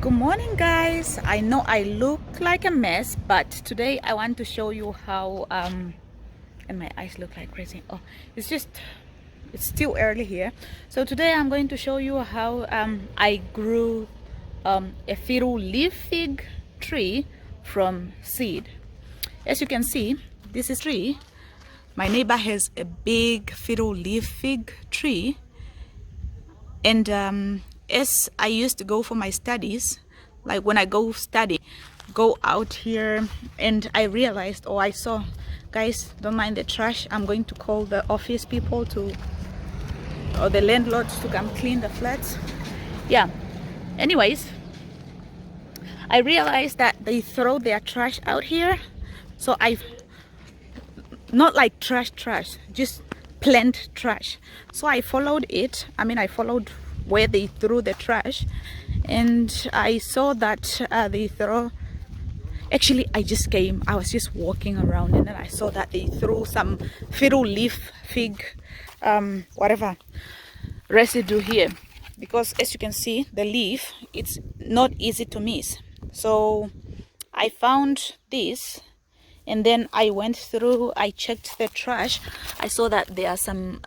Good morning, guys. I know I look like a mess, but today I want to show you how and my eyes look like crazy. Oh, it's still early here. So today I'm going to show you how I grew a fiddle leaf fig tree from seed. As you can see, this is tree. My neighbor has a big fiddle leaf fig tree, and as I used to go for my studies, like when I go out here, and I realized, or I saw, guys, don't mind the trash, I'm going to call the office people or the landlords to come clean the flats. Yeah, anyways, I realized that they throw their trash out here. So I, not like trash, just plant trash. So I followed it. I followed where they threw the trash, and I saw that they throw. Actually, I was just walking around, and then I saw that they threw some fiddle leaf fig, whatever residue here. Because as you can see, the leaf, it's not easy to miss. So I found this, and then I went through, I checked the trash. I saw that there are some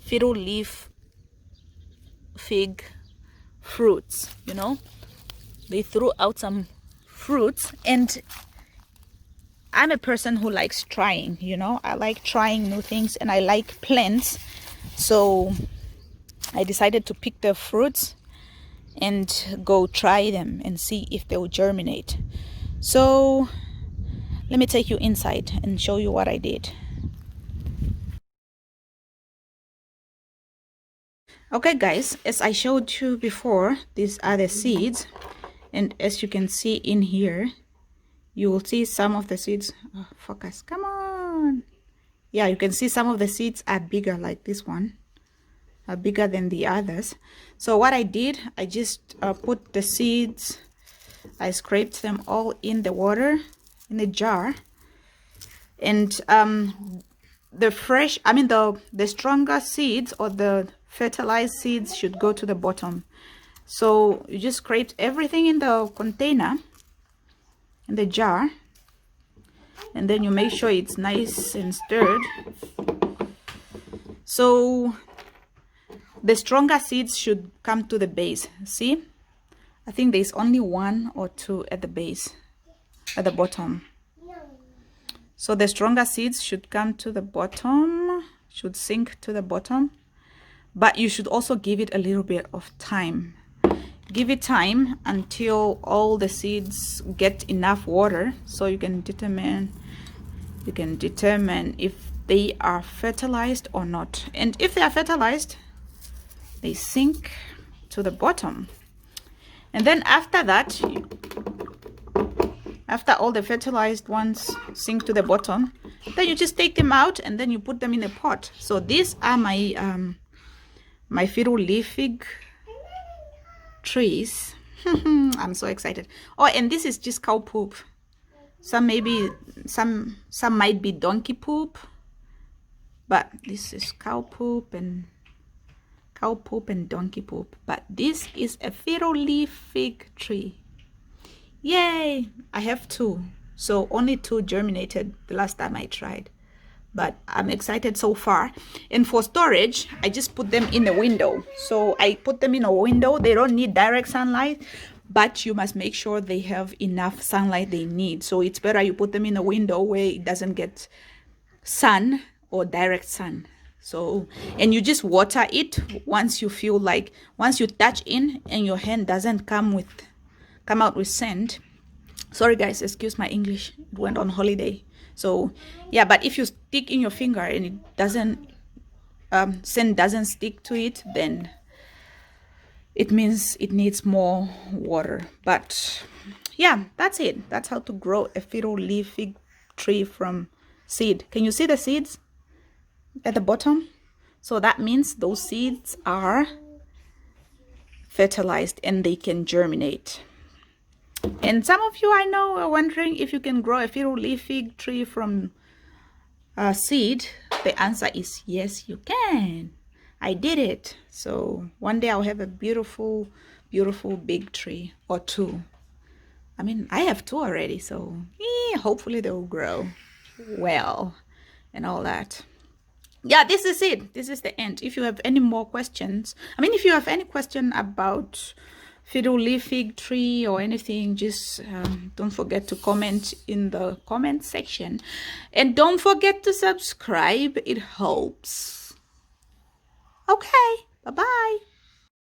fiddle leaf fig fruits, they threw out some fruits, and I'm a person who likes trying, I like trying new things, and I like plants. So I decided to pick the fruits and go try them and see if they will germinate. So let me take you inside and show you what I did. Okay, guys, as I showed you before, these are the seeds, and as you can see in here, you will see some of the seeds. Oh, focus, come on. Yeah, you can see some of the seeds are bigger, like this one are bigger than the others. So what I did, I just put the seeds, I scraped them all in the water in a jar, and the stronger seeds, or the fertilized seeds, should go to the bottom. So you just scraped everything in the container, in the jar, and then you make sure it's nice and stirred. So the stronger seeds should come to the base. See, I think there's only one or two at the base, at the bottom. So the stronger seeds should come to the bottom, should sink to the bottom. But you should also give it a little bit of time. Give it time until all the seeds get enough water, so you can determine if they are fertilized or not. And if they are fertilized, they sink to the bottom. And then after that, after all the fertilized ones sink to the bottom, then you just take them out and then you put them in a pot. So these are my my fiddle leaf fig trees. I'm so excited. Oh, and this is just cow poop. Some might be donkey poop, but this is cow poop and donkey poop. But this is a fiddle leaf fig tree. Yay! I have two, so only two germinated the last time I tried, but I'm excited so far. And for storage, I just put them in the window. So I put them in a window. They don't need direct sunlight, but you must make sure they have enough sunlight they need. So it's better you put them in a window where it doesn't get sun or direct sun. So, and you just water it once you feel like, once you touch in and your hand doesn't come out with sand. Sorry guys, excuse my English, it went on holiday. So yeah, but if you stick in your finger and it doesn't, sand doesn't stick to it, then it means it needs more water. But yeah, that's it. That's how to grow a fiddle leaf fig tree from seed. Can you see the seeds at the bottom? So that means those seeds are fertilized and they can germinate. And some of you I know are wondering if you can grow a fiddle leaf fig tree from seed. The answer is yes, you can. I did it. So one day I'll have a beautiful beautiful big tree or two. I mean, I have two already, so hopefully they'll grow well and all that. Yeah, this is it. This is the end. If you have any more questions, I mean, if you have any question about fiddle leaf fig tree or anything, just don't forget to comment in the comment section, and don't forget to subscribe. It helps. Okay, bye bye.